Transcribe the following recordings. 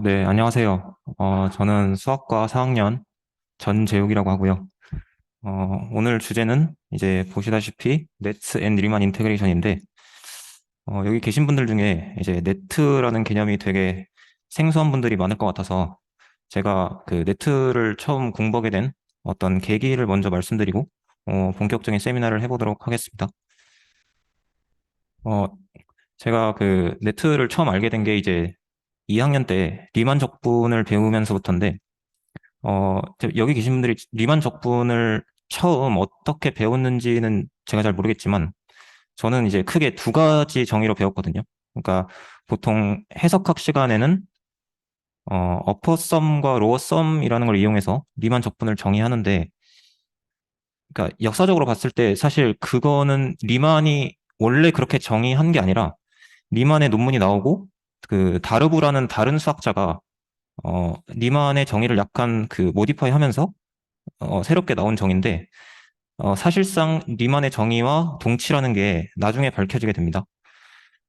네, 안녕하세요. 저는 수학과 4학년 전재욱이라고 하고요. 오늘 주제는 이제 보시다시피 네트 앤 리만 인테그레이션인데, 여기 계신 분들 중에 이제 네트라는 개념이 되게 생소한 분들이 많을 것 같아서 제가 그 네트를 처음 공부하게 된 어떤 계기를 먼저 말씀드리고, 본격적인 세미나를 해보도록 하겠습니다. 어, 제가 그 네트를 처음 알게 된 게 이제 2학년 때 리만 적분을 배우면서부터인데, 여기 계신 분들이 리만 적분을 처음 어떻게 배웠는지는 제가 잘 모르겠지만, 저는 이제 크게 두 가지 정의로 배웠거든요. 그러니까 보통 해석학 시간에는 어퍼 썸과 로어 썸이라는 걸 이용해서 리만 적분을 정의하는데, 그러니까 역사적으로 봤을 때 사실 그거는 리만이 원래 그렇게 정의한 게 아니라 리만의 논문이 나오고 그 다르부라는 다른 수학자가 리만의 정의를 약간 그 모디파이 하면서 새롭게 나온 정의인데, 사실상 리만의 정의와 동치라는 게 나중에 밝혀지게 됩니다.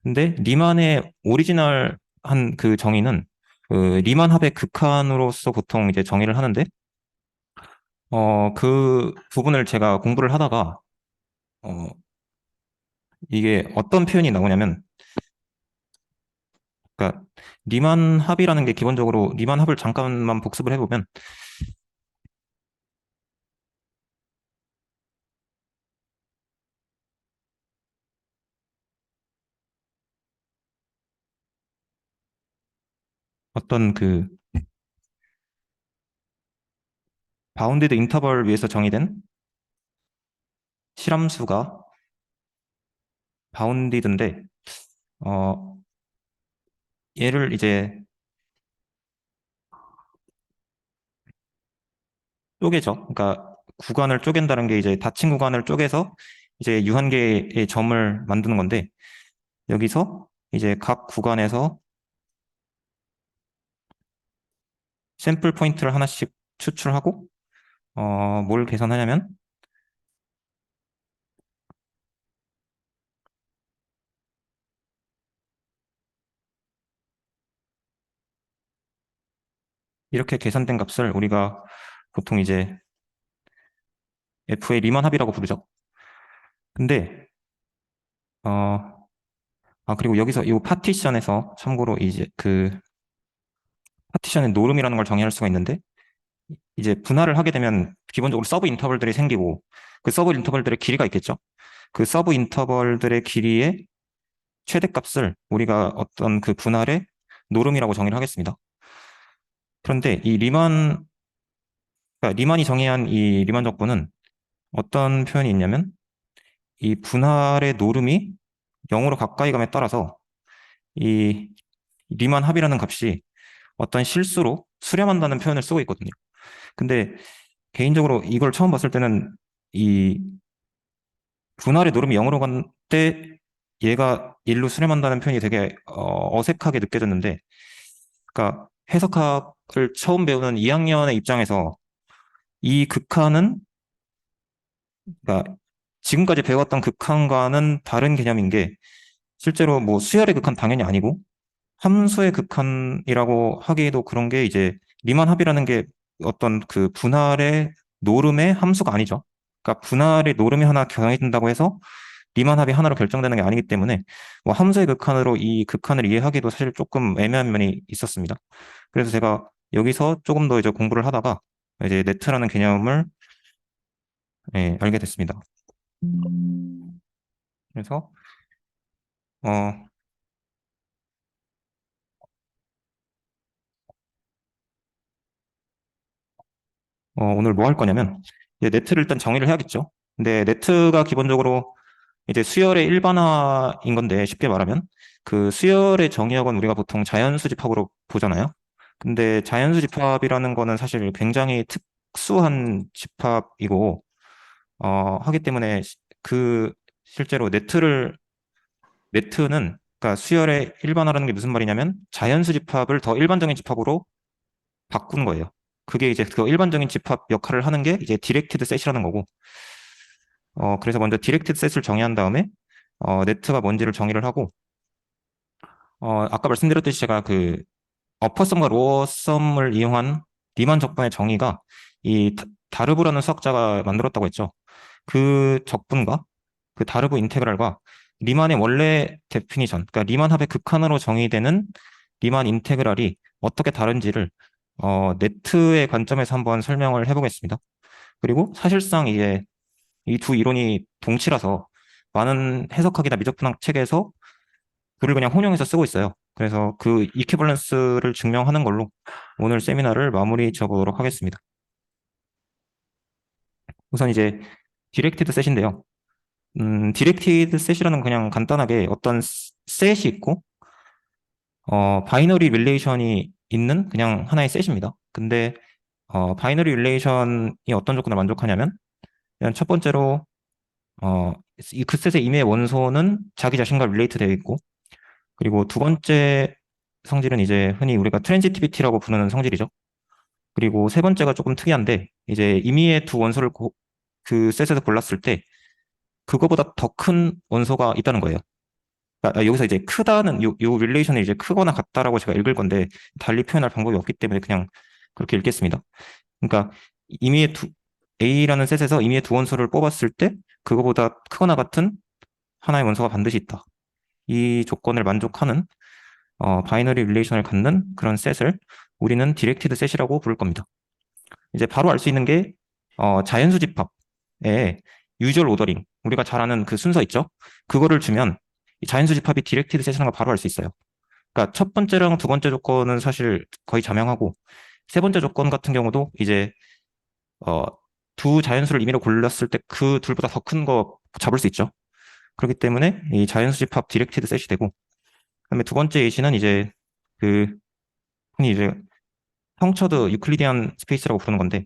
근데 리만의 오리지널 한 그 정의는 그 리만 합의 극한으로서 보통 이제 정의를 하는데, 그 부분을 제가 공부를 하다가, 어, 이게 어떤 표현이 나오냐면, 그러니까 리만 합이라는 게 기본적으로 리만 합을 잠깐만 복습을 해보면 어떤 그 바운디드 인터벌 위에서 정의된 실함수가 바운디드인데, 어, 얘를 이제 쪼개죠. 그러니까 구간을 쪼갠다는 게 이제 닫힌 구간을 쪼개서 이제 유한계의 점을 만드는 건데, 여기서 이제 각 구간에서 샘플 포인트를 하나씩 추출하고, 뭘 계산하냐면 이렇게 계산된 값을 우리가 보통 이제 F의 리만 합이라고 부르죠. 근데 그리고 여기서 이 파티션에서 참고로 이제 그 파티션의 노름이라는 걸 정의할 수가 있는데, 이제 분할을 하게 되면 기본적으로 서브 인터벌들이 생기고 그 서브 인터벌들의 길이가 있겠죠. 그 서브 인터벌들의 길이의 최대값을 우리가 어떤 그 분할의 노름이라고 정의를 하겠습니다. 그런데 이 리만, 그러니까 리만이 정의한 이 리만 적분은 어떤 표현이 있냐면, 이 분할의 노름이 0으로 가까이 감에 따라서 이 리만 합이라는 값이 어떤 실수로 수렴한다는 표현을 쓰고 있거든요. 근데 개인적으로 이걸 처음 봤을 때는 이 분할의 노름이 0으로 간 때 얘가 1로 수렴한다는 표현이 되게 어색하게 느껴졌는데, 그러니까 해석학을 처음 배우는 2학년의 입장에서 이 극한은, 그러니까 지금까지 배웠던 극한과는 다른 개념인 게, 실제로 뭐 수열의 극한 당연히 아니고 함수의 극한이라고 하기에도 그런 게 이제 리만 합이라는 게 어떤 그 분할의 노름의 함수가 아니죠. 그러니까 분할의 노름이 하나 정해진다고 해서 리만 합이 하나로 결정되는 게 아니기 때문에 뭐 함수의 극한으로 이 극한을 이해하기도 사실 조금 애매한 면이 있었습니다. 그래서 제가 여기서 조금 더 이제 공부를 하다가 이제 네트라는 개념을 알게 됐습니다. 그래서 어, 오늘 뭐 할 거냐면, 이제 네트를 일단 정의를 해야겠죠. 근데 네트가 기본적으로 이제 수열의 일반화인 건데, 쉽게 말하면 그 수열의 정의학은 우리가 보통 자연수 집합으로 보잖아요. 근데 자연수 집합이라는 거는 사실 굉장히 특수한 집합이고, 하기 때문에 그 실제로 네트는 그러니까 수열의 일반화라는 게 무슨 말이냐면 자연수 집합을 더 일반적인 집합으로 바꾼 거예요. 그게 이제 그 일반적인 집합 역할을 하는 게 이제 디렉티드 셋이라는 거고, 그래서 먼저 디렉티드 셋을 정의한 다음에 네트가 뭔지를 정의를 하고, 아까 말씀드렸듯이 제가 그 어퍼썸과 로어썸을 이용한 리만 적분의 정의가 이 다르브라는 수학자가 만들었다고 했죠. 그 적분과 그 다르브 인테그랄과 리만의 원래 데피니션, 그러니까 리만 합의 극한으로 정의되는 리만 인테그랄이 어떻게 다른지를 네트의 관점에서 한번 설명을 해보겠습니다. 그리고 사실상 이제 이 두 이론이 동치라서 많은 해석학이나 미적분학 책에서 둘을 그냥 혼용해서 쓰고 있어요. 그래서 그 이퀴밸런스를 증명하는 걸로 오늘 세미나를 마무리 지어보도록 하겠습니다. 우선 이제 디렉티드 셋인데요. 디렉티드 셋이라는 그냥 간단하게 어떤 셋이 있고 바이너리 릴레이션이 있는 그냥 하나의 셋입니다. 근데 바이너리 릴레이션이 어떤 조건을 만족하냐면 일단 첫 번째로 그 셋의 임의 원소는 자기 자신과 릴레이트 되어 있고 그리고 두 번째 성질은 이제 흔히 우리가 트랜지티비티라고 부르는 성질이죠. 그리고 세 번째가 조금 특이한데 이제 임의의 두 원소를 그 셋에서 골랐을 때 그거보다 더 큰 원소가 있다는 거예요. 그러니까 여기서 이제 크다는 요 릴레이션이 이제 크거나 같다라고 제가 읽을 건데 달리 표현할 방법이 없기 때문에 그냥 그렇게 읽겠습니다. 그러니까 임의의 두 A라는 셋에서 임의의 두 원소를 뽑았을 때 그거보다 크거나 같은 하나의 원소가 반드시 있다. 이 조건을 만족하는 바이너리 릴레이션을 갖는 그런 셋을 우리는 디렉티드 셋이라고 부를 겁니다. 이제 바로 알 수 있는 게 자연수 집합에 유주얼 오더링 우리가 잘 아는 그 순서 있죠? 그거를 주면 이 자연수 집합이 디렉티드 셋이라는 걸 바로 알 수 있어요. 그러니까 첫 번째랑 두 번째 조건은 사실 거의 자명하고 세 번째 조건 같은 경우도 이제 어, 두 자연수를 임의로 골랐을 때 그 둘보다 더 큰 거 잡을 수 있죠. 그렇기 때문에 이 자연수 집합 디렉티드 셋이 되고 그다음에 두 번째 예시는 이제 그 흔히 이제 형처드 유클리디안 스페이스라고 부르는 건데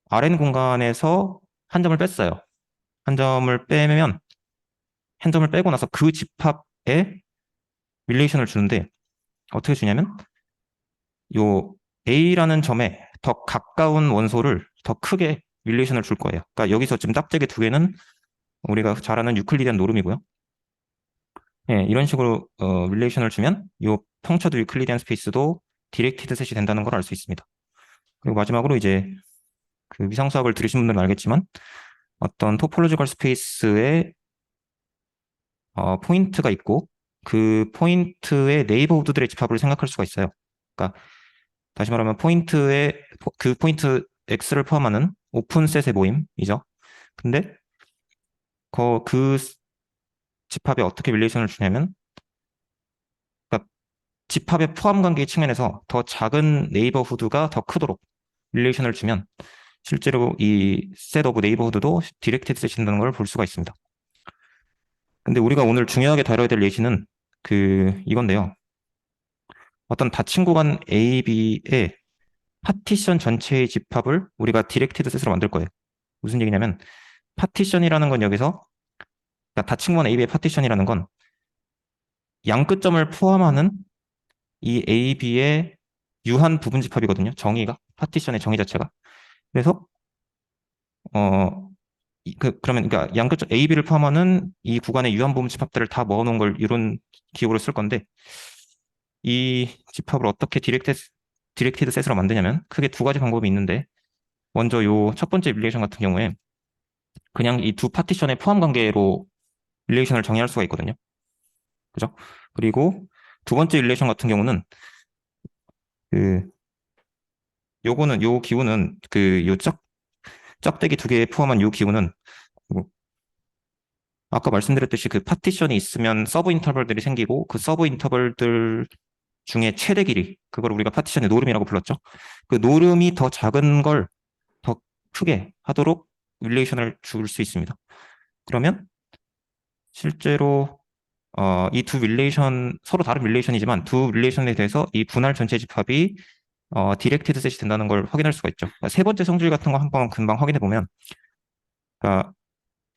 Rn 공간에서 한 점을 뺐어요. 한 점을 빼면 한 점을 빼고 나서 그 집합에 릴레이션을 주는데 어떻게 주냐면 요 A라는 점에 더 가까운 원소를 더 크게 릴레이션을 줄 거예요. 그러니까 여기서 지금 짝짝이 두 개는 우리가 잘 아는 유클리디안 노름이고요. 예, 이런 식으로 릴레이션을 주면 요 평차도 유클리디안 스페이스도 디렉티드 셋이 된다는 걸 알 수 있습니다. 그리고 마지막으로 이제 그 위상 수학을 들으신 분들은 알겠지만 어떤 토폴로지컬 스페이스에 포인트가 있고 그 포인트의 네이버후드들의 집합을 생각할 수가 있어요. 그러니까 다시 말하면 그 포인트 X를 포함하는 오픈셋의 모임이죠. 근데 그 집합에 어떻게 릴레이션을 주냐면 그러니까 집합의 포함 관계 측면에서 더 작은 네이버후드가 더 크도록 릴레이션을 주면 실제로 이 셋 오브 네이버후드도 디렉티드 셋이 된다는 걸 볼 수가 있습니다. 근데 우리가 오늘 중요하게 다뤄야 될 예시는 이건데요. 어떤 닫힌 구간 A, B의 파티션 전체의 집합을 우리가 디렉티드 셋으로 만들 거예요. 무슨 얘기냐면 파티션이라는 건 여기서 그러니까 닫힌 구간 A, B의 파티션이라는 건 양 끝점을 포함하는 이 A, B의 유한 부분 집합이거든요. 정의가 파티션의 정의 자체가. 그래서 그러면 그러니까 양 끝점 A, B를 포함하는 이 구간의 유한 부분 집합들을 다 모아놓은 걸 이런 기호로 쓸 건데 이 집합을 어떻게 디렉티드 셋으로 만드냐면 크게 두 가지 방법이 있는데 먼저 요 첫 번째 릴레이션 같은 경우에 그냥 이 두 파티션의 포함 관계로 릴레이션을 정의할 수가 있거든요. 그죠? 그리고 두 번째 릴레이션 같은 경우는 그 요 기호는 요 짝대기 두 개 포함한 요 기호는 뭐 아까 말씀드렸듯이 그 파티션이 있으면 서브 인터벌들이 생기고 그 서브 인터벌들 중에 최대 길이 그걸 우리가 파티션의 노름이라고 불렀죠. 그 노름이 더 작은 걸 더 크게 하도록 릴레이션을 줄 수 있습니다. 그러면 실제로 이 두 릴레이션 서로 다른 릴레이션이지만 두 릴레이션에 대해서 이 분할 전체 집합이 디렉티드 셋이 된다는 걸 확인할 수가 있죠. 그러니까 세 번째 성질 같은 거 한번 금방 확인해 보면 그러니까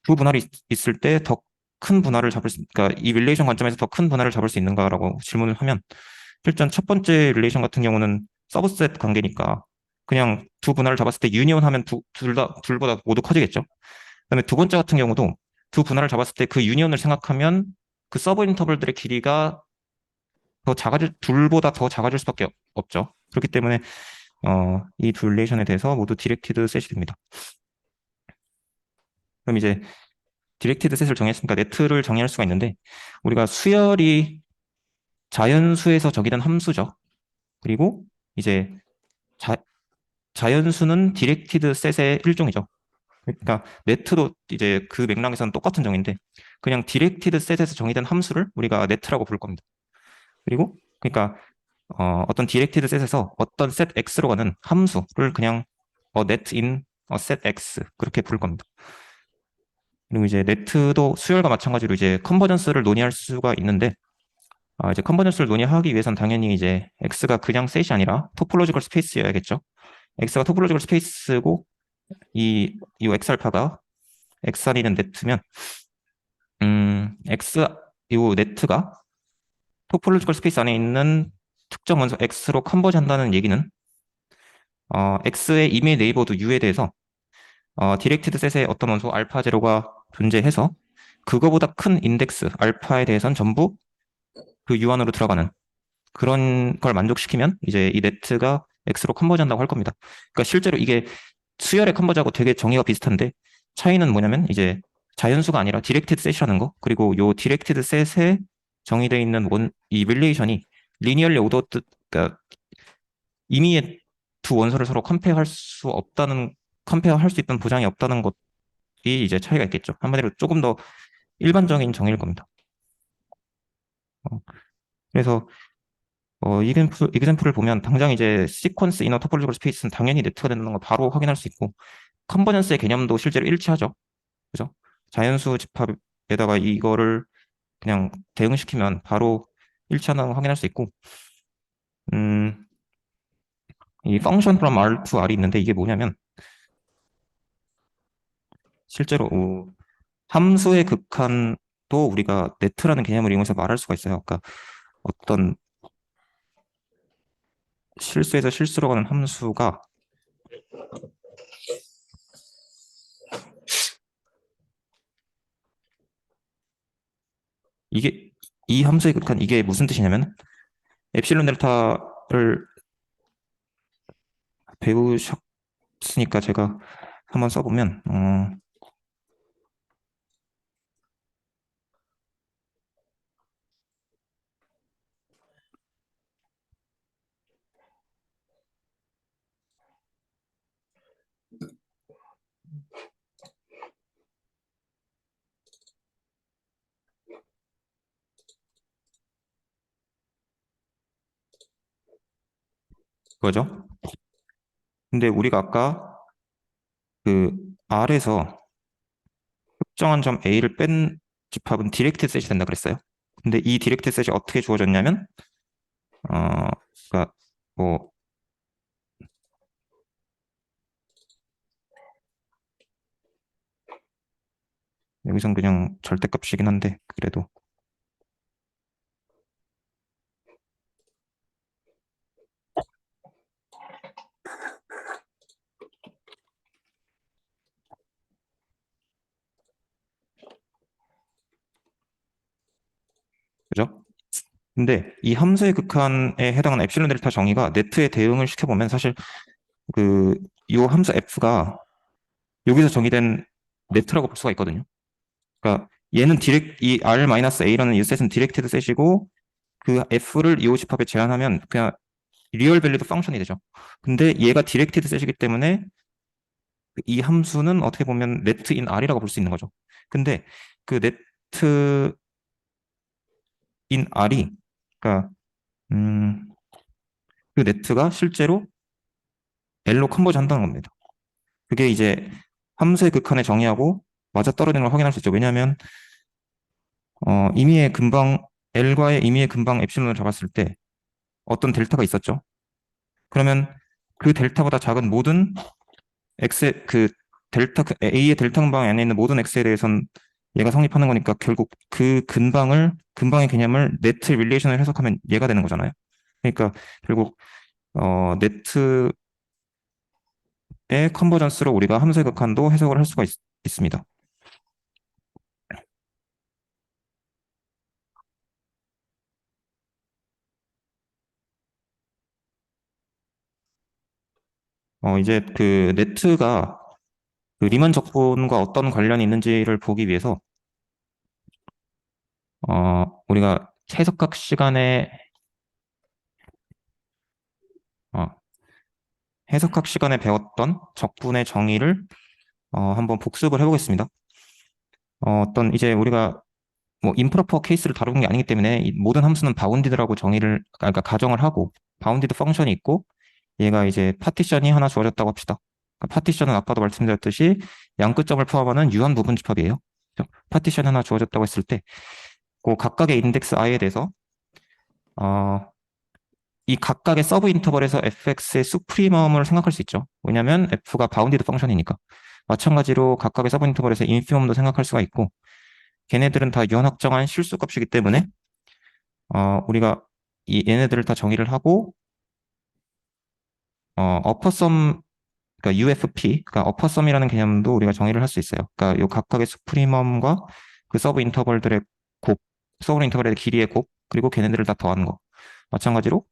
두 분할이 있을 때 더 큰 분할을 그러니까 이 릴레이션 관점에서 더 큰 분할을 잡을 수 있는가라고 질문을 하면 실전 첫 번째 릴레이션 같은 경우는 서브셋 관계니까 그냥 두 분할을 잡았을 때 유니온 하면 둘보다 모두 커지겠죠. 그다음에 두 번째 같은 경우도 두 분할을 잡았을 때 그 유니온을 생각하면 그 서브 인터벌들의 길이가 둘보다 더 작아질 수밖에 없죠. 그렇기 때문에 이 두 릴레이션에 대해서 모두 디렉티드 셋이 됩니다. 그럼 이제 디렉티드 셋을 정했으니까 네트를 정의할 수가 있는데 우리가 수열이 자연수에서 정의된 함수죠. 그리고 이제 자연수는 디렉티드 셋의 일종이죠. 그러니까 네트도 이제 그 맥락에서는 똑같은 정의인데 그냥 디렉티드 셋에서 정의된 함수를 우리가 네트라고 부를 겁니다. 그리고 그러니까 어떤 디렉티드 셋에서 어떤 셋 x로 가는 함수를 그냥 net in set x 그렇게 부를 겁니다. 그리고 이제 네트도 수열과 마찬가지로 이제 컨버전스를 논의할 수가 있는데 이제 컨버전스를 논의하기 위해선 당연히 이제 x가 그냥 셋이 아니라 토폴로지컬 스페이스여야겠죠. x가 토폴로지컬 스페이스고 이 x 알파가 x 아니는 네트면 x 요 네트가 토폴로지컬 스페이스 안에 있는 특정 원소 x로 컨버지 한다는 얘기는 x의 이메일 네이버도 u에 대해서 디렉티드 셋의 어떤 원소 알파 제로가 존재해서 그거보다 큰 인덱스 알파에 대해서는 전부 그 u 안으로 들어가는 그런 걸 만족시키면 이제 이 네트가 x로 컨버지 한다고 할 겁니다. 그러니까 실제로 이게 수열의 컨버지하고 되게 정의가 비슷한데 차이는 뭐냐면 이제 자연수가 아니라 디렉티드 셋이라는 거 그리고 요 디렉티드 셋에 정의되어 있는 이 릴레이션이 리니얼리 오더드 그러니까 임의의 두 원소를 서로 컴페어할 수 있다는 보장이 없다는 것이 이제 차이가 있겠죠. 한마디로 조금 더 일반적인 정의일 겁니다. 어, 그래서 이그젬플을 보면 당장 이제 시퀀스 이너 토폴로지컬 스페이스는 당연히 네트가 된다는 걸 바로 확인할 수 있고 컨버전스의 개념도 실제로 일치하죠. 그죠? 자연수 집합에다가 이거를 그냥 대응시키면 바로 일치한다는 걸 확인할 수 있고 음, 이 function from R to R이 있는데 이게 뭐냐면 실제로 함수의 극한도 우리가 네트라는 개념을 이용해서 말할 수가 있어요. 그러니까 어떤 실수에서 실수로 가는 함수가 이게 이 함수의 극한 이게 무슨 뜻이냐면 엡실론 델타를 배우셨으니까 제가 한번 써보면 그거죠. 근데 우리가 아까 그 R에서 특정한 점 A를 뺀 집합은 디렉트 셋이 된다 그랬어요. 근데 이 디렉트 셋이 어떻게 주어졌냐면 그러니까 뭐 여기선 그냥 절대값이긴 한데 그래도 그죠? 근데 이 함수의 극한에 해당하는 엡실론 델타 정의가 네트에 대응을 시켜보면 사실 그 이 함수 f가 여기서 정의된 네트라고 볼 수가 있거든요. 그러니까 얘는 이 R-A라는 이 셋은 디렉티드 셋이고 그 f를 이 집합에 제한하면 그냥 리얼 밸리드 펑션이 되죠. 근데 얘가 디렉티드 셋이기 때문에 이 함수는 어떻게 보면 네트 인 R이라고 볼 수 있는 거죠. 근데 그 네트 인 R이 그러니까 음, 그 네트가 실제로 L로 컨버지 한다는 겁니다. 그게 이제 함수의 극한의 정의하고 맞아떨어지는 걸 확인할 수 있죠. 왜냐하면 임의의 근방 L과의 임의의 근방 엡실론을 잡았을 때 어떤 델타가 있었죠. 그러면 그 델타보다 작은 모든 X의 A의 델타 근방 안에 있는 모든 X에 대해서는 얘가 성립하는 거니까 결국 그 근방의 개념을 네트 릴레이션을 해석하면 얘가 되는 거잖아요. 그러니까 결국 네트의 컨버전스로 우리가 함수의 극한도 해석을 할 수가 있습니다. 이제 그 네트가 그 리만 적분과 어떤 관련이 있는지를 보기 위해서 우리가 해석학 시간에 어, 해석학 시간에 배웠던 적분의 정의를 한번 복습을 해보겠습니다. 어떤 이제 우리가 뭐 임프로퍼 케이스를 다루는 게 아니기 때문에 이 모든 함수는 바운디드라고 정의를 그러니까 가정을 하고 바운디드 펑션이 있고 얘가 이제 파티션이 하나 주어졌다고 합시다. 그러니까 파티션은 아까도 말씀드렸듯이 양끝점을 포함하는 유한 부분 집합이에요. 파티션 하나 주어졌다고 했을 때 그 각각의 인덱스 i에 대해서 어, 이 각각의 서브 인터벌에서 fx의 수프리멈을 생각할 수 있죠. 왜냐하면 f가 바운디드 펑션이니까. 마찬가지로 각각의 서브 인터벌에서 인피멈도 생각할 수가 있고 걔네들은 다 유한 확정한 실수값이기 때문에 우리가 이 얘네들을 다 정의를 하고 어퍼썸 그러니까 UFP 그러니까 어퍼썸이라는 개념도 우리가 정의를 할 수 있어요. 그러니까 요 각각의 수프리멈과 그 서브 인터벌들의 곱, 서브 인터벌의 길이의 곱 그리고 걔네들을 다 더하는 거. 마찬가지로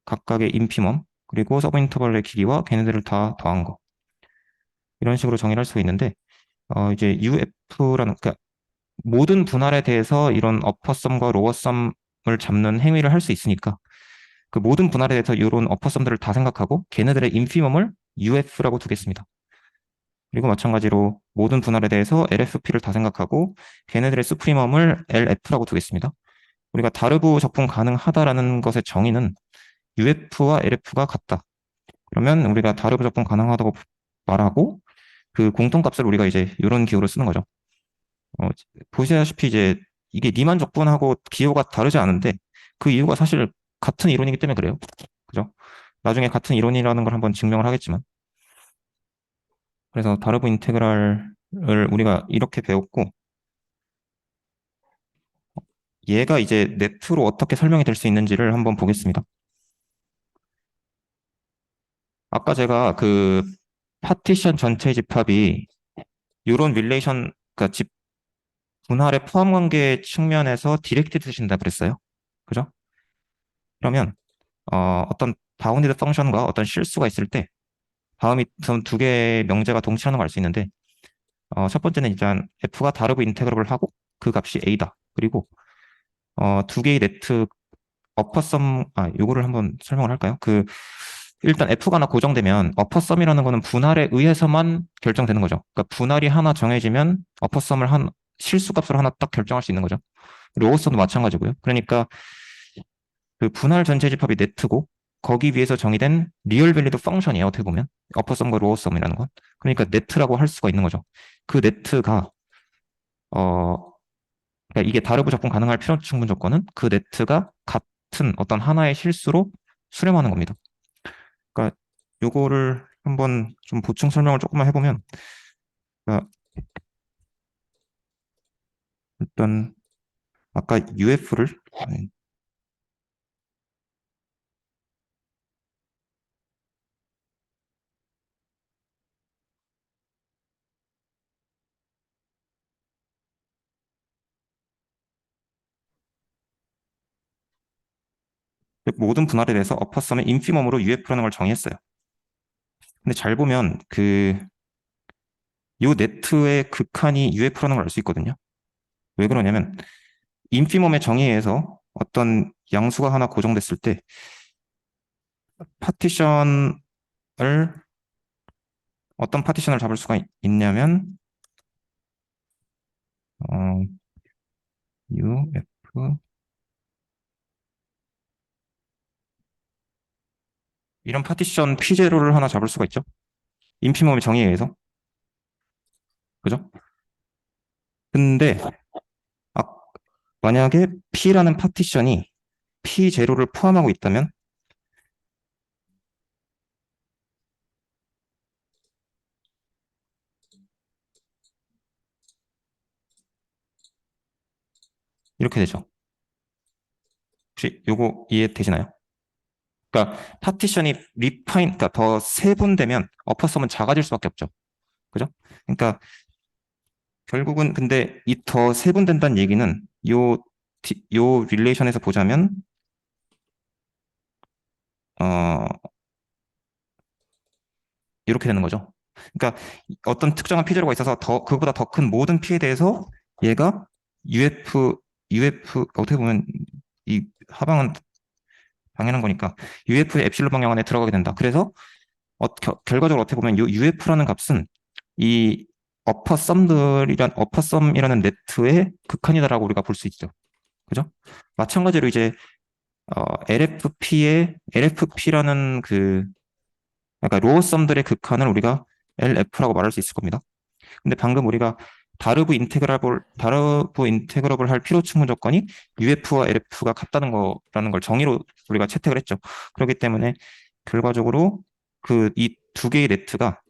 각각의 인피멈 그리고 서브 인터벌의 길이와 걔네들을 다 더한 거. 이런 식으로 정의를 할 수가 있는데 이제 UF라는 그러니까 모든 분할에 대해서 이런 어퍼썸과 로어썸을 잡는 행위를 할 수 있으니까 그 모든 분할에 대해서 이런 어퍼썸들을 다 생각하고 걔네들의 인피멈을 UF라고 두겠습니다. 그리고 마찬가지로 모든 분할에 대해서 LFP를 다 생각하고 걔네들의 수프리멈을 LF라고 두겠습니다. 우리가 다르부 적분 가능하다라는 것의 정의는 UF와 LF가 같다. 그러면 우리가 다르부 적분 가능하다고 말하고 그 공통값을 우리가 이제 이런 기호로 쓰는 거죠. 보시다시피 이제 이게 리만 적분하고 기호가 다르지 않은데 그 이유가 사실 같은 이론이기 때문에 그래요. 그죠? 나중에 같은 이론이라는 걸 한번 증명을 하겠지만 그래서 다르브 인테그랄을 우리가 이렇게 배웠고 얘가 이제 네트로 어떻게 설명이 될 수 있는지를 한번 보겠습니다. 아까 제가 그 파티션 전체 집합이 이런 릴레이션 그러니까 집 분할의 포함 관계 측면에서 디렉트 쓰신다 그랬어요. 그죠? 그러면 어떤 바운디드 펑션과 어떤 실수가 있을 때 다음이 두 개의 명제가 동치라는 걸 알 수 있는데 첫 번째는 일단 f가 다르브 인테그럴을 하고 그 값이 a다. 그리고 두 개의 네트 어퍼썸 요거를 한번 설명을 할까요? 그 일단 f가 하나 고정되면 어퍼썸이라는 거는 분할에 의해서만 결정되는 거죠. 그러니까 분할이 하나 정해지면 어퍼썸을 한 실수값으로 하나 딱 결정할 수 있는 거죠. 로어썸도 마찬가지고요. 그러니까 그 분할 전체 집합이 네트고 거기 위해서 정의된 리얼 밸리드 펑션이에요. 어떻게 보면 어퍼썸과 로어썸이라는 건. 그러니까 네트라고 할 수가 있는 거죠. 그 네트가 어 그러니까 이게 다르고 적분 가능할 필요 충분 조건은 그 네트가 같은 어떤 하나의 실수로 수렴하는 겁니다. 그러니까 요거를 한번 좀 보충 설명을 조금만 해보면 그러니까 일단 아까 UF를 모든 분할에 대해서 어퍼썸의 인피멈으로 UF라는 걸 정의했어요. 근데 잘 보면 그 요 네트의 극한이 UF라는 걸 알 수 있거든요. 왜 그러냐면 인피멈의 정의에 의해서 어떤 양수가 하나 고정됐을 때 파티션을 어떤 파티션을 잡을 수가 있냐면 어, UF 이런 파티션 P0를 하나 잡을 수가 있죠. 인피멈의 정의에 의해서. 그죠? 근데 아, 만약에 P라는 파티션이 P0를 포함하고 있다면 이렇게 되죠. 혹시 요거 이해되시나요? 그러니까 파티션이 그러니까 더 세분되면 어퍼섬은 작아질 수밖에 없죠. 그죠? 그러니까 결국은 근데 이 더 세분된다는 얘기는 요 릴레이션에서 보자면 어 이렇게 되는 거죠. 그러니까 어떤 특정한 피조로가 있어서 그보다 더 큰 모든 피에 대해서 얘가 UF 어떻게 보면 이 하방은 당연한 거니까 UF의 엡실론 방향 안에 들어가게 된다. 그래서 결과적으로 어떻게 보면 이 UF라는 값은 이 어퍼썸이라는 네트의 극한이다라고 우리가 볼 수 있죠. 그죠? 마찬가지로 이제 LFP라는 그 약간 로어 썸들의 극한을 우리가 LF라고 말할 수 있을 겁니다. 근데 방금 우리가 다르브 인테그러블 할 필요 충분 조건이 UF와 LF가 같다는 거라는 걸 정의로 우리가 채택을 했죠. 그렇기 때문에 결과적으로 그 이 두 개의 네트가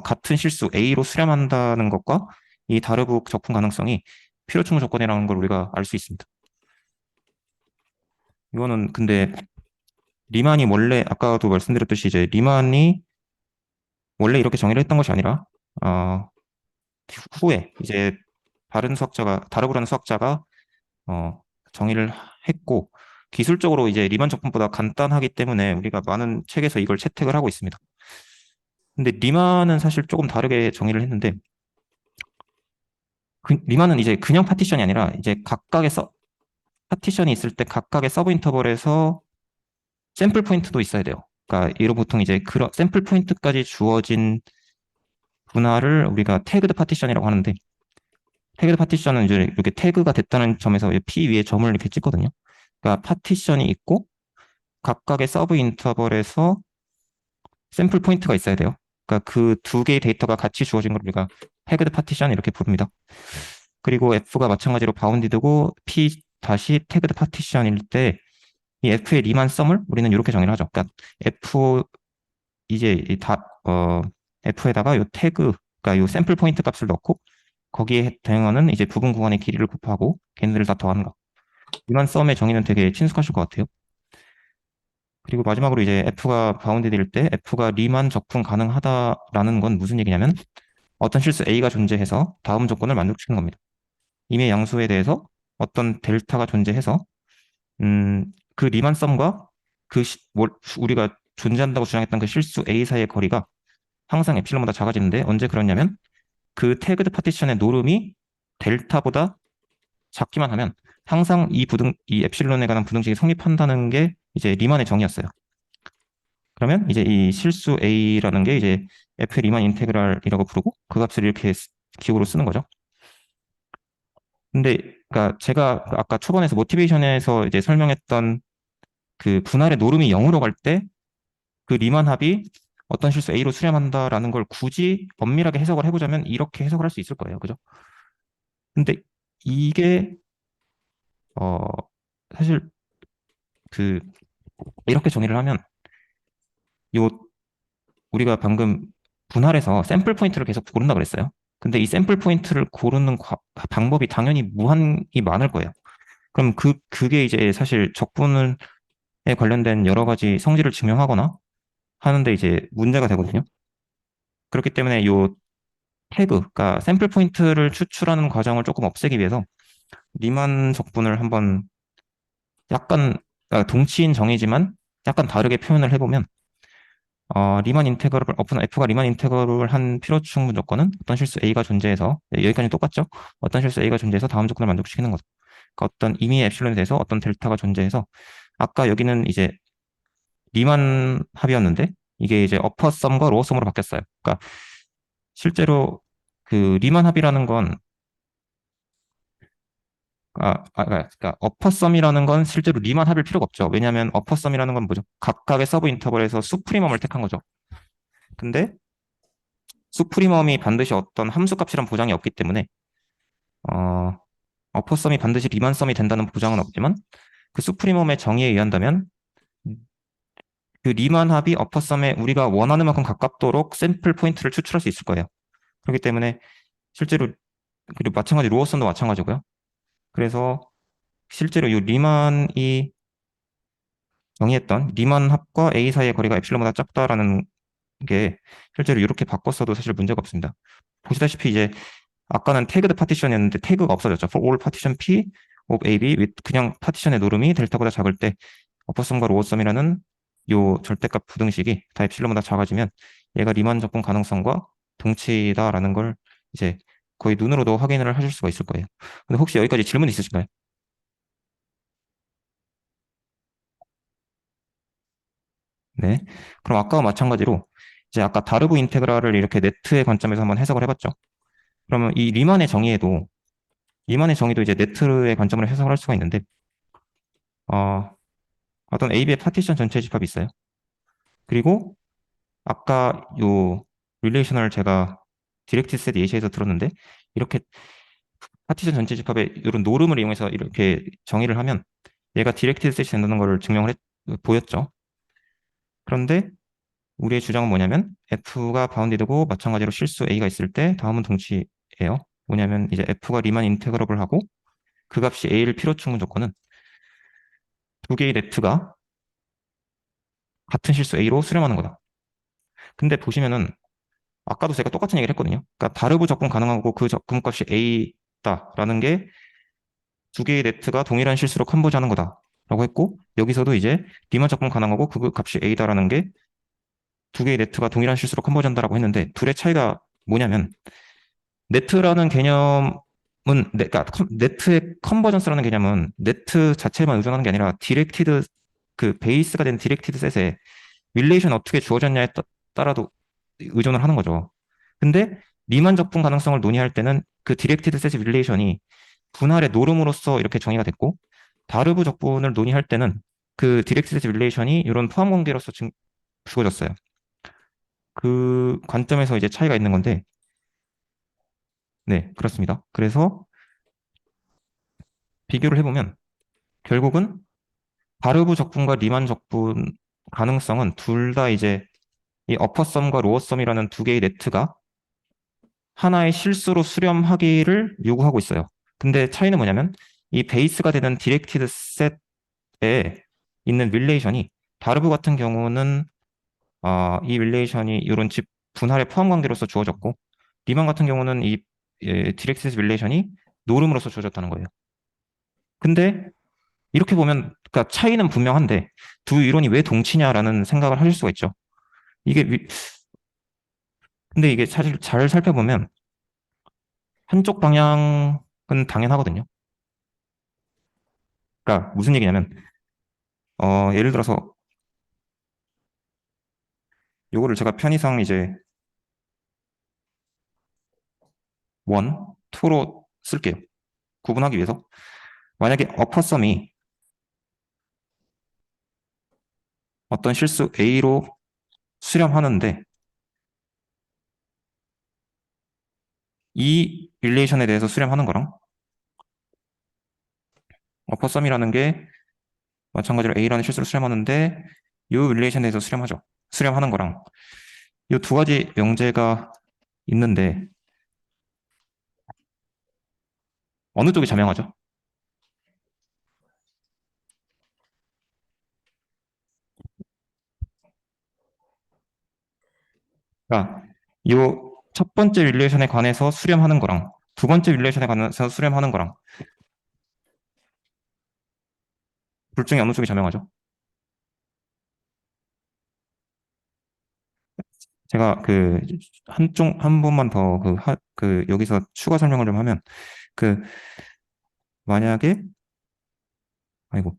같은 실수 A로 수렴한다는 것과 이 다르브 적분 가능성이 필요 충분 조건이라는 걸 우리가 알 수 있습니다. 이거는 근데 리만이 원래 아까도 말씀드렸듯이 이제 리만이 원래 이렇게 정의를 했던 것이 아니라 어, 후에 이제 다르브라는 수학자가 정의를 했고 기술적으로 이제 리만 적분보다 간단하기 때문에 우리가 많은 책에서 이걸 채택을 하고 있습니다. 근데 리만은 사실 조금 다르게 정의를 했는데 리만은 이제 그냥 파티션이 아니라 이제 파티션이 있을 때 각각의 서브 인터벌에서 샘플 포인트도 있어야 돼요. 그러니까 이로 보통 이제 그런 샘플 포인트까지 주어진 분할을 우리가 태그드 파티션이라고 하는데 태그드 파티션은 이제 이렇게 태그가 됐다는 점에서 P 위에 점을 이렇게 찍거든요. 그러니까 파티션이 있고 각각의 서브 인터벌에서 샘플 포인트가 있어야 돼요. 그러니까 그 두 개의 데이터가 같이 주어진 걸 우리가 태그드 파티션 이렇게 부릅니다. 그리고 F가 마찬가지로 바운디드고 P 다시 태그드 파티션일 때 이 F의 리만 썸을 우리는 이렇게 정의를 하죠. 그러니까 F 이제 F에다가 요 태그, 그러니까 요 샘플 포인트 값을 넣고 거기에 대응하는 이제 부분 구간의 길이를 곱하고 걔네들을 다 더하는 거. 리만 썸의 정의는 되게 친숙하실 것 같아요. 그리고 마지막으로 이제 F가 바운디드일 때 F가 리만 적분 가능하다라는 건 무슨 얘기냐면 어떤 실수 A가 존재해서 다음 조건을 만족시키는 겁니다. 임의 양수에 대해서 어떤 델타가 존재해서 그 리만 썸과 우리가 존재한다고 주장했던 그 실수 A 사이의 거리가 항상 에필론보다 작아지는데 언제 그러냐면 그 태그드 파티션의 노름이 델타보다 작기만 하면 항상 이 엡실론에 관한 부등식이 성립한다는 게 이제 리만의 정의였어요. 그러면 이제 이 실수 A라는 게 이제 F 리만 인테그랄이라고 부르고 그 값을 이렇게 기호로 쓰는 거죠. 근데 그러니까 제가 아까 초반에서 모티베이션에서 이제 설명했던 그 분할의 노름이 0으로 갈 때 그 리만 합이 어떤 실수 A로 수렴한다라는 걸 굳이 엄밀하게 해석을 해보자면 이렇게 해석을 할 수 있을 거예요. 그죠? 근데 이게 어 사실 그 이렇게 정의를 하면 요 우리가 방금 분할해서 샘플 포인트를 계속 고른다 그랬어요. 근데 이 샘플 포인트를 고르는 방법이 당연히 무한히 많을 거예요. 그럼 그게 이제 사실 적분에 관련된 여러 가지 성질을 증명하거나 하는데 이제 문제가 되거든요. 그렇기 때문에 요 그러니까 샘플 포인트를 추출하는 과정을 조금 없애기 위해서 리만 적분을 한번 약간 동치인 정의지만 약간 다르게 표현을 해보면 리만 인테그럴을 F가 리만 인테그럴을 한 필요 충분 조건은 어떤 실수 A가 존재해서 여기까지 똑같죠? 어떤 실수 A가 존재해서 다음 조건을 만족시키는 거죠. 그러니까 어떤 임의의 엡실론에 대해서 어떤 델타가 존재해서 아까 여기는 이제 리만 합이었는데 이게 이제 어퍼 썸과 로어 썸으로 바뀌었어요. 그러니까 실제로 그 리만 합이라는 건 그러니까 어퍼썸이라는 건 실제로 리만 합일 필요가 없죠. 왜냐하면 어퍼썸이라는 건 뭐죠? 각각의 서브 인터벌에서 수프리멈을 택한 거죠. 근데 수프리멈이 반드시 어떤 함수값이란 보장이 없기 때문에 어, 어퍼썸이 반드시 리만썸이 된다는 보장은 없지만 그 수프리멈의 정의에 의한다면 그 리만 합이 어퍼썸에 우리가 원하는 만큼 가깝도록 샘플 포인트를 추출할 수 있을 거예요. 그렇기 때문에 실제로 그리고 마찬가지 로어썸도 마찬가지고요. 그래서 실제로 이 리만이 정의했던 리만 합과 A 사이의 거리가 엡실론보다 작다라는 게 실제로 이렇게 바꿨어도 사실 문제가 없습니다. 보시다시피 이제 아까는 태그드 파티션이었는데 태그가 없어졌죠. For all partition P of AB with 그냥 파티션의 노름이 델타보다 작을 때 어퍼썸과 로어썸이라는 요 절대값 부등식이 다 엡실론보다 작아지면 얘가 리만 적분 가능성과 동치다라는 걸 이제 거의 눈으로도 확인을 하실 수가 있을 거예요. 근데 혹시 여기까지 질문 있으신가요? 네. 그럼 아까와 마찬가지로 이제 아까 다르브 인테그랄을 이렇게 네트의 관점에서 한번 해석을 해봤죠. 그러면 이 리만의 정의도 이제 네트의 관점으로 해석을 할 수가 있는데 어, 어떤 AB의 파티션 전체 집합이 있어요. 그리고 아까 요 릴레이셔널 제가 디렉티드 셋 예시에서 들었는데 이렇게 파티션 전체 집합에 이런 노름을 이용해서 이렇게 정의를 하면 얘가 디렉티드 셋이 된다는 걸 보였죠. 그런데 우리의 주장은 뭐냐면 F가 바운디드고 마찬가지로 실수 A가 있을 때 다음은 동치예요. 뭐냐면 이제 F가 리만 인테그러블 하고 그 값이 A를 필요 충분 조건은 두 개의 네트가 같은 실수 A로 수렴하는 거다. 근데 보시면은 아까도 제가 똑같은 얘기를 했거든요. 그러니까 다르브 접근 가능하고 그 접근값이 A다라는 게 두 개의 네트가 동일한 실수로 컨버지하는 거다라고 했고 여기서도 이제 리만 접근 가능하고 그 값이 A다라는 게 두 개의 네트가 동일한 실수로 컨버지한다라고 했는데 둘의 차이가 뭐냐면 네트라는 개념은 그러니까 네트의 컨버전스라는 개념은 네트 자체만 의존하는 게 아니라 디렉티드 그 베이스가 된 디렉티드 셋에 릴레이션 어떻게 주어졌냐에 따라도 의존을 하는 거죠. 근데 리만 적분 가능성을 논의할 때는 그 디렉티드 셋의 릴레이션이 분할의 노름으로서 이렇게 정의가 됐고 다르브 적분을 논의할 때는 그 디렉티드 셋 릴레이션이 이런 포함 관계로서 주어졌어요. 그 관점에서 이제 차이가 있는 건데 네, 그렇습니다. 그래서 비교를 해보면 결국은 바르브 적분과 리만 적분 가능성은 둘 다 이제 이 어퍼썸과 로어썸이라는 두 개의 네트가 하나의 실수로 수렴하기를 요구하고 있어요. 근데 차이는 뭐냐면 이 베이스가 되는 디렉티드 셋에 있는 릴레이션이 바르브 같은 경우는 이 릴레이션이 이런 집 분할의 포함 관계로서 주어졌고 리만 같은 경우는 이 디렉티드 셋 릴레이션이 노름으로서 주어졌다는 거예요. 근데 이렇게 보면 그러니까 차이는 분명한데 두 이론이 왜 동치냐라는 생각을 하실 수가 있죠. 이게 근데 이게 사실 잘 살펴보면 한쪽 방향은 당연하거든요. 그러니까 무슨 얘기냐면 예를 들어서 요거를 제가 편의상 이제 원, 투로 쓸게요. 구분하기 위해서. 만약에 어퍼썸이 어떤 실수 A로 수렴하는데 이 릴레이션에 대해서 수렴하는 거랑 어퍼썸이라는 게 마찬가지로 A라는 실수로 수렴하는데 이 릴레이션에 대해서 수렴하는 거랑 이 두 가지 명제가 있는데 어느 쪽이 자명하죠? 그러니까 이 첫 번째 릴레이션에 관해서 수렴하는 거랑 두 번째 릴레이션에 관해서 수렴하는 거랑 둘 중에 어느 쪽이 자명하죠? 제가 그 한 번만 더 여기서 추가 설명을 좀 하면 그 만약에 아이고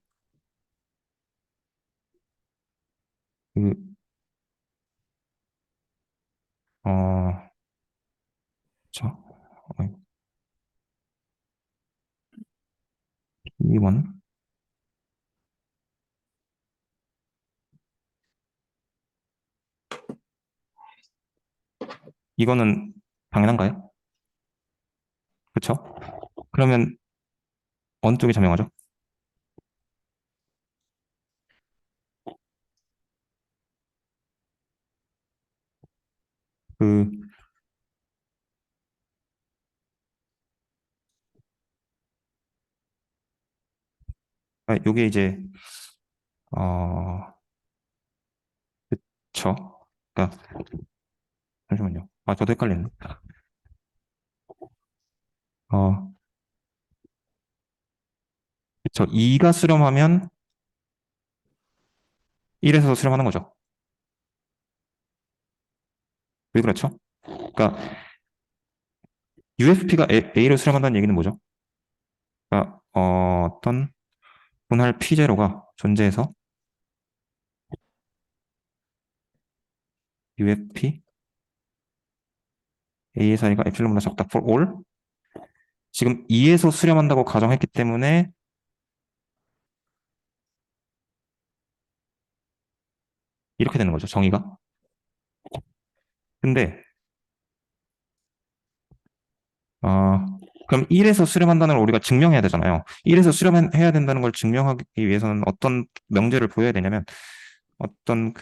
그 어, 자, 아이고, 이원 이거는 당연한가요? 그렇죠? 그러면 어느 쪽이 자명하죠? 그 요게 이제 어, 그쵸? 그러니까 잠시만요. 저도 헷갈리네. 어, 그쵸. 2가 수렴하면 1에서 수렴하는 거죠. 왜 그렇죠? 그러니까 UFP가 A로 수렴한다는 얘기는 뭐죠? 그러니까 어떤 분할 P0가 존재해서 UFP A의 사이가 엡실론보다 작다 for all. 지금 2에서 수렴한다고 가정했기 때문에 이렇게 되는 거죠, 정의가. 근데 어, 그럼 1에서 수렴한다는 걸 우리가 증명해야 되잖아요. 1에서 수렴해야 된다는 걸 증명하기 위해서는 어떤 명제를 보여야 되냐면 어떤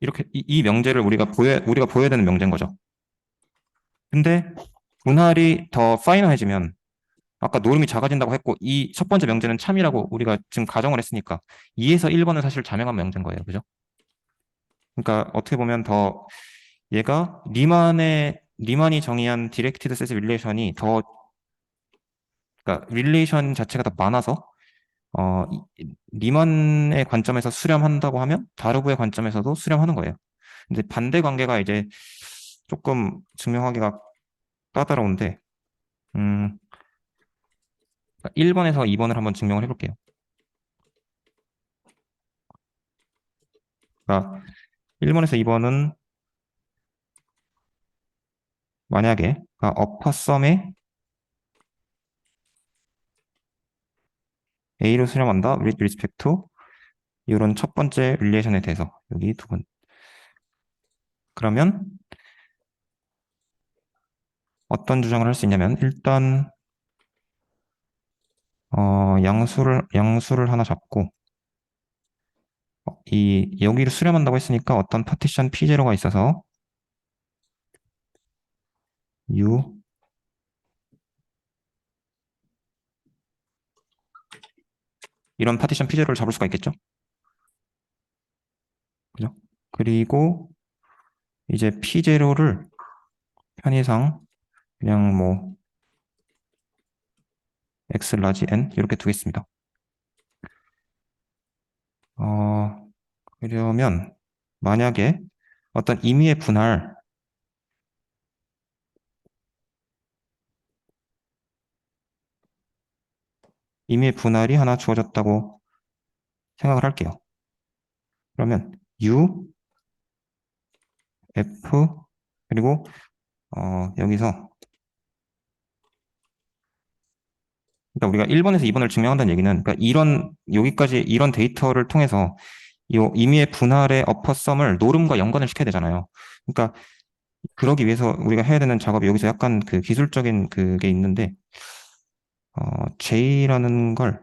이렇게 이 명제를 우리가 보여야 되는 명제인 거죠. 근데 분할이 더 파이널해지면 아까 노름이 작아진다고 했고 이 첫 번째 명제는 참이라고 우리가 지금 가정을 했으니까 2에서 1번은 사실 자명한 명제인 거예요. 그죠? 그러니까 어떻게 보면 더 얘가 리만이 정의한 디렉티드 세트 릴레이션이 더 그러니까 릴레이션 자체가 더 많아서 리만의 관점에서 수렴한다고 하면 다르브의 관점에서도 수렴하는 거예요. 근데 반대 관계가 이제 조금 증명하기가 까다로운데, 음, 1번에서 2번을 한번 증명을 해볼게요. 그러니까 1번에서 2번은 만약에 그러니까 어퍼썸에 A로 수렴한다, with respect to 이런 첫 번째 릴레이션에 대해서 여기 두 번. 그러면 어떤 주장을 할 수 있냐면 일단 양수를 하나 잡고 이 여기를 수렴한다고 했으니까 어떤 파티션 P0가 있어서 U 이런 파티션 P0를 잡을 수가 있겠죠. 그죠? 그리고 이제 P0를 편의상 그냥 뭐 X 라지 N 이렇게 두겠습니다. 그러면 만약에 어떤 임의의 분할이 하나 주어졌다고 생각을 할게요. 그러면 U, F 그리고 여기서 그러니까 우리가 1번에서 2번을 증명한다는 얘기는 그러니까 여기까지 이런 데이터를 통해서 이 임의의 분할의 어퍼썸을 노름과 연관을 시켜야 되잖아요. 그러니까 그러기 위해서 우리가 해야 되는 작업이 여기서 약간 그 기술적인 그게 있는데 J라는 걸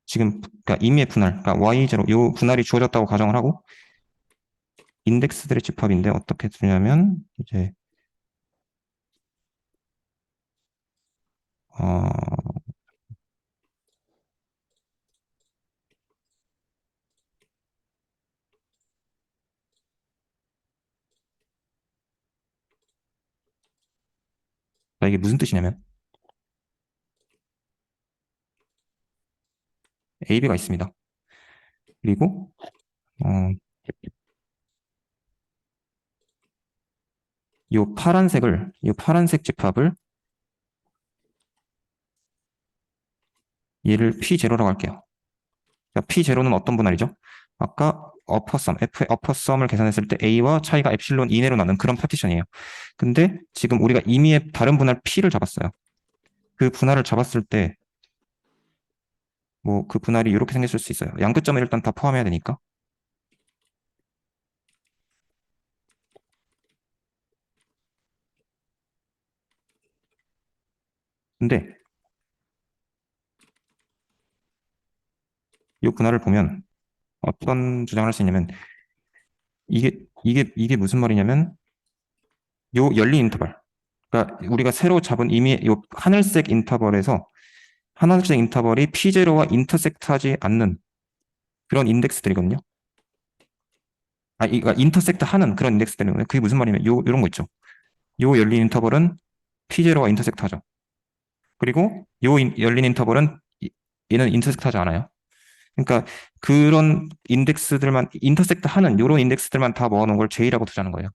지금 그러니까 임의의 분할, 그러니까 Y0 요 분할이 주어졌다고 가정을 하고 인덱스들의 집합인데 어떻게 쓰냐면 이제 어, 이게 무슨 뜻이냐면 AB가 있습니다. 그리고 어, 이 파란색 집합을 얘를 P0라고 할게요. 그러니까 P0는 어떤 분할이죠? 아까 F의 어퍼썸을 계산했을 때 A와 차이가 엡실론 이내로 나는 그런 파티션이에요. 근데 지금 우리가 임의의 다른 분할 P를 잡았어요. 그 분할을 잡았을 때 뭐 그 분할이 이렇게 생겼을 수 있어요. 양끝점을 일단 다 포함해야 되니까. 근데 이 분할을 보면 어떤 주장을 할 수 있냐면 이게 무슨 말이냐면 요 열린 인터벌. 그러니까 우리가 새로 잡은 이미 요 하늘색 인터벌이 P0와 인터섹트하지 않는 그런 인덱스들이거든요. 그러니까 인터섹트 하는 그런 인덱스들이거든요. 그게 무슨 말이냐면 요런 거 있죠. 요 열린 인터벌은 P0와 인터섹트 하죠. 그리고 열린 인터벌은 얘는 인터섹트 하지 않아요. 그러니까 그런 인덱스들만 인터섹트 하는 요런 인덱스들만 다 모아놓은 걸 J라고 두자는 거예요.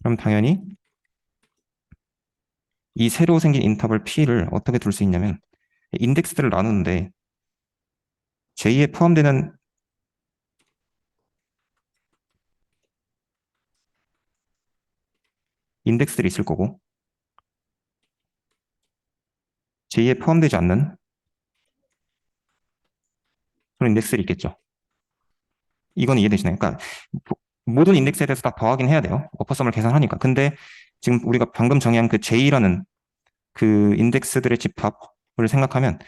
그럼 당연히 이 새로 생긴 인터벌 P를 어떻게 둘 수 있냐면 인덱스들을 나누는데 J에 포함되는 인덱스들이 있을 거고 J에 포함되지 않는 그런 인덱스들이 있겠죠. 이건 이해되시나요? 그러니까 모든 인덱스에 대해서 다 더하긴 해야 돼요. 어퍼섬을 계산하니까. 근데 지금 우리가 방금 정의한 그 J라는 그 인덱스들의 집합을 생각하면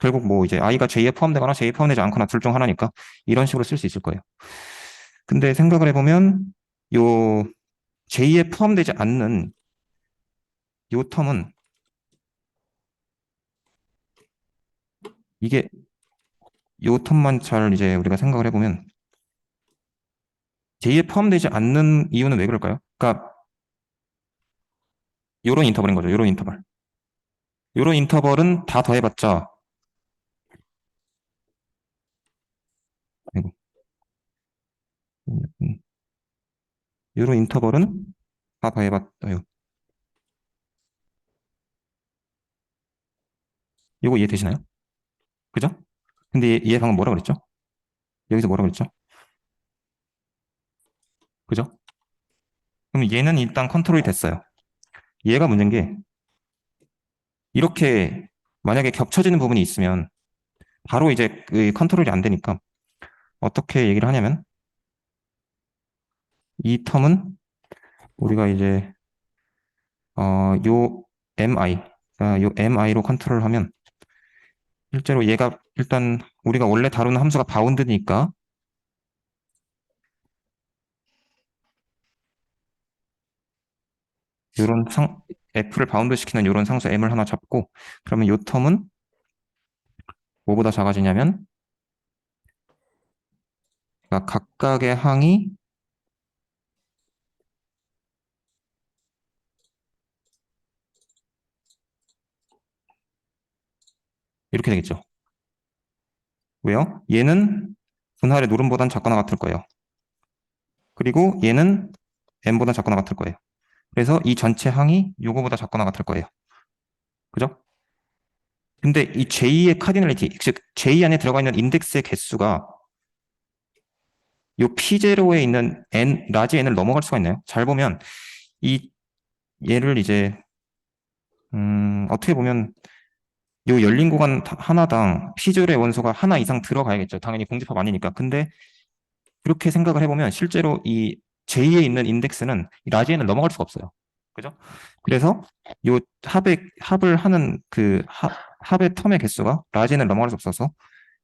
결국 뭐 이제 i가 J에 포함되거나 J에 포함되지 않거나 둘 중 하나니까 이런 식으로 쓸 수 있을 거예요. 근데 생각을 해보면 요 J에 포함되지 않는 요 텀은 이게 요 텀만 잘 이제 우리가 생각을 해보면 J에 포함되지 않는 이유는 왜 그럴까요? 그러니까 요런 인터벌인 거죠. 요런 인터벌. 요런 인터벌은 다 더해봤자 아이고, 음, 요런 인터벌은 다 더해봤어요. 요거 이해되시나요? 그죠? 근데 얘 방금 뭐라 그랬죠? 여기서 뭐라 그랬죠? 그죠? 그럼 얘는 일단 컨트롤이 됐어요. 얘가 문제인 게 이렇게 만약에 겹쳐지는 부분이 있으면 바로 이제 그 컨트롤이 안 되니까 어떻게 얘기를 하냐면 이 텀은 우리가 이제 요 mi 요 mi로 컨트롤하면 실제로 얘가 일단 우리가 원래 다루는 함수가 바운드니까 요런 f를 바운드 시키는 요런 상수 m을 하나 잡고 그러면 요 텀은 뭐보다 작아지냐면 그러니까 각각의 항이 이렇게 되겠죠. 왜요? 얘는 분할의 노름보단 작거나 같을 거예요. 그리고 얘는 m보다 작거나 같을 거예요. 그래서 이 전체 항이 요거보다 작거나 같을 거예요. 그죠? 근데 이 J의 카디널리티, 즉 J 안에 들어가 있는 인덱스의 개수가 요 P0에 있는 n, 라지 n을 넘어갈 수가 있나요? 잘 보면 이 얘를 이제 어떻게 보면 요 열린 구간 하나당 P0의 원소가 하나 이상 들어가야겠죠. 당연히 공집합 아니니까. 근데 그렇게 생각을 해보면 실제로 이 J에 있는 인덱스는 이 라지 n을 넘어갈 수가 없어요. 그죠? 그래서 요 합을 하는 그 합의 텀의 개수가 라지 n을 넘어갈 수 없어서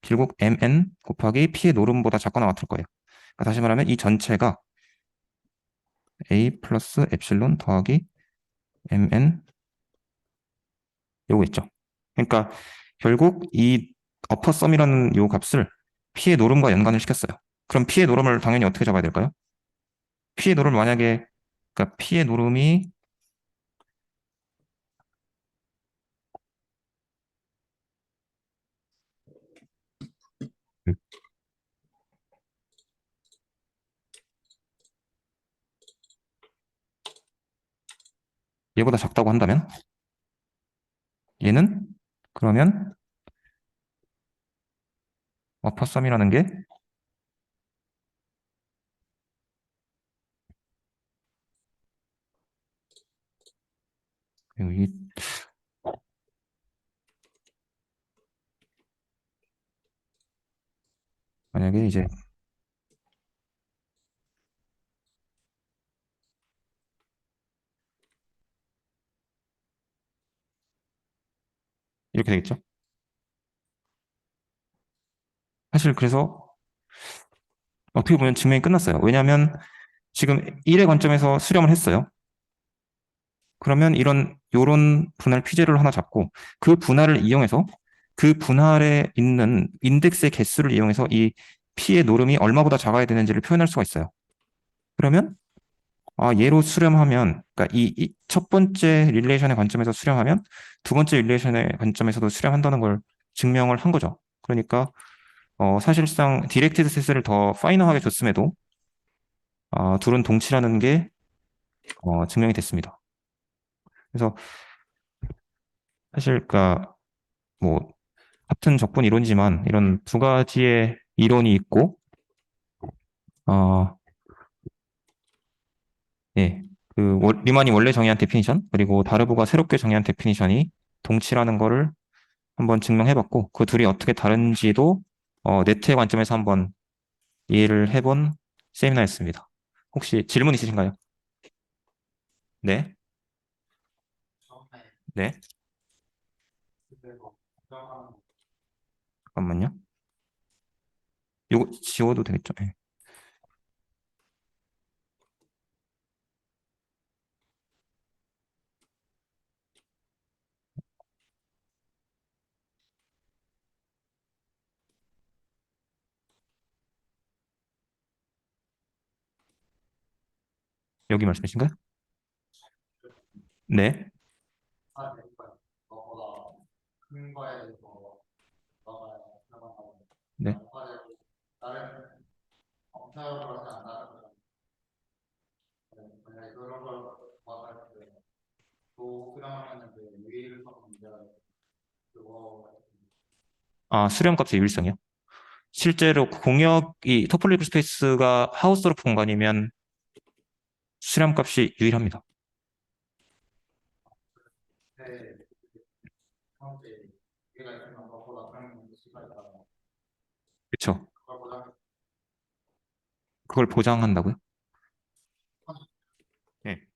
결국 mn 곱하기 p의 노름보다 작거나 같을 거예요. 그러니까 다시 말하면 이 전체가 a 플러스 엡실론 더하기 mn 요거 있죠. 그러니까 결국 이 어퍼썸이라는 요 값을 p의 노름과 연관을 시켰어요. 그럼 p의 노름을 당연히 어떻게 잡아야 될까요? p의 노름을 만약에 그러니까 p의 노름이 얘보다 작다고 한다면 얘는 그러면 어퍼썸이라는 게 이 만약에 이제 이렇게 되겠죠. 사실 그래서 어떻게 보면 증명이 끝났어요. 왜냐하면 지금 1의 관점에서 수렴을 했어요. 그러면 요런 분할 피제를 하나 잡고 그 분할을 이용해서 그 분할에 있는 인덱스의 개수를 이용해서 이 P의 노름이 얼마보다 작아야 되는지를 표현할 수가 있어요. 그러면 얘로 수렴하면, 그러니까 이 첫 번째 릴레이션의 관점에서 수렴하면 두 번째 릴레이션의 관점에서도 수렴한다는 걸 증명을 한 거죠. 그러니까 사실상 디렉티드 셋을 더 파이너하게 줬음에도 둘은 동치라는 게 증명이 됐습니다. 그래서 사실 그러니까 뭐 같은 적분 이론이지만 이런 두 가지의 이론이 있고 어, 예, 리만이 원래 정의한 데피니션 그리고 다르보가 새롭게 정의한 데피니션이 동치라는 거를 한번 증명해봤고 그 둘이 어떻게 다른지도 네트의 관점에서 한번 이해를 해본 세미나였습니다. 혹시 질문 있으신가요? 네, 네, 잠깐만요. 이거 지워도 되겠죠? 네. 여기 말씀이신가요? 네, 네. 수렴값의 유일성이요? 실제로 공역이 토폴리브 스페이스가 하우스로프 공간이면 수렴값이 유일합니다. 그렇죠. 그걸 보장한다고요? 네.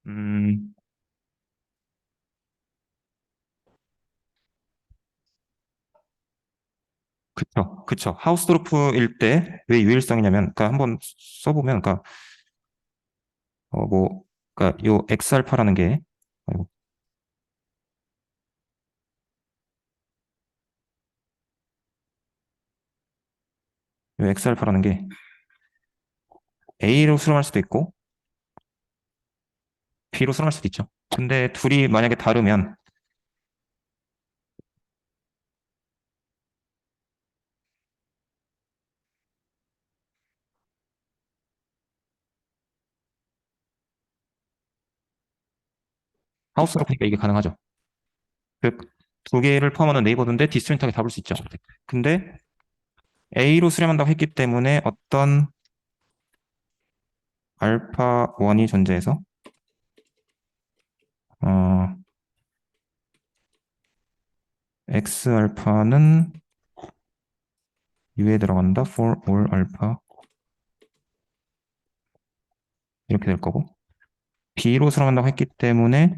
음, 그쵸, 그쵸. 하우스도르프일 때 왜 유일성이냐면, 그러니까 한번 써보면, 그러니까 뭐, 그러니까 요 X알파라는 게, 아이고, 요 X알파라는 게 A로 수렴할 수도 있고 B로 수렴할 수도 있죠. 근데 둘이 만약에 다르면 하우스도르프니까 이게 가능하죠. 그 두 개를 포함하는 네이버드인데 디스조인트하게 잡을 수 있죠. 근데 A로 수렴한다고 했기 때문에 어떤 알파 1이 존재해서 어, X 알파는 U에 들어간다 for all 알파 이렇게 될 거고 B로 수렴한다고 했기 때문에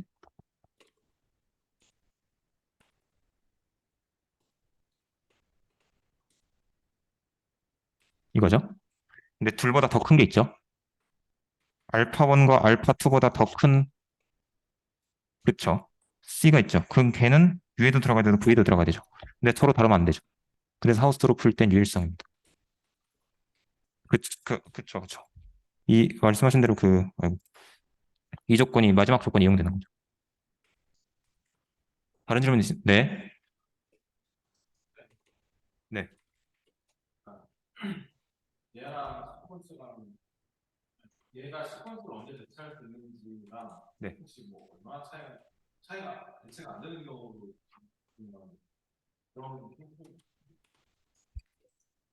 이거죠. 근데 둘보다 더 큰 게 있죠. 알파 1과 알파 2보다 더 큰, 그쵸. C가 있죠. 그럼 걔는 U에도 들어가야 되고 V에도 들어가야 되죠. 근데 서로 다르면 안 되죠. 그래서 하우스로 풀 땐 유일성입니다. 그쵸, 그쵸. 이 말씀하신 대로 아이고, 이 조건이 마지막 조건이 이용되는 거죠. 다른 질문 있으 네. 네. 네.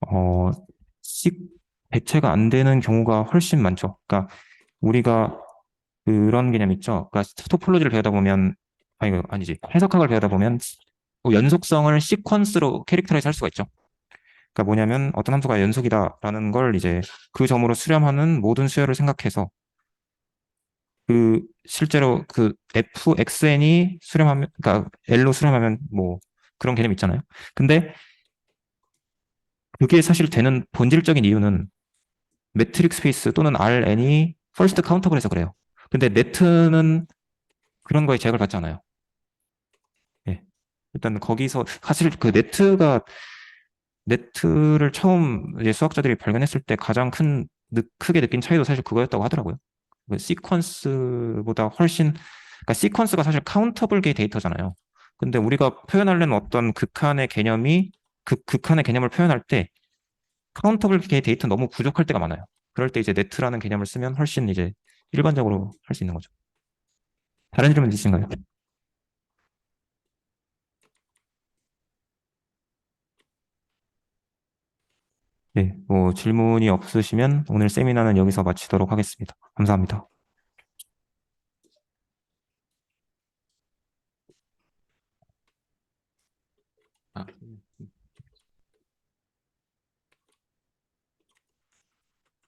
어, 식 대체가 안 되는 경우가 훨씬 많죠. 그러니까 우리가 그런 개념 있죠. 그러니까 토폴로지를 배우다 보면 아니지 해석학을 배우다 보면 연속성을 시퀀스로 캐릭터라이즈 할 수가 있죠. 그러니까 뭐냐면 어떤 함수가 연속이다라는 걸 이제 그 점으로 수렴하는 모든 수열을 생각해서 실제로 fxn이 수렴하면 그러니까 L로 수렴하면 뭐 그런 개념 있잖아요. 근데 그게 사실 되는 본질적인 이유는 매트릭 스페이스 또는 Rn이 퍼스트 카운터블 해서 그래요. 근데 네트는 그런 거에 제약을 받지 않아요. 예. 일단 거기서 사실 네트를 처음 이제 수학자들이 발견했을 때 가장 큰 크게 느낀 차이도 사실 그거였다고 하더라고요. 그 시퀀스보다 훨씬, 그러니까 시퀀스가 사실 카운터블 게 데이터잖아요. 근데 우리가 표현하려는 어떤 극한의 개념이 그 극한의 개념을 표현할 때 카운터블 게 데이터 너무 부족할 때가 많아요. 그럴 때 이제 네트라는 개념을 쓰면 훨씬 이제 일반적으로 할 수 있는 거죠. 다른 질문 있으신가요? 네, 뭐 질문이 없으시면 오늘 세미나는 여기서 마치도록 하겠습니다. 감사합니다. 아,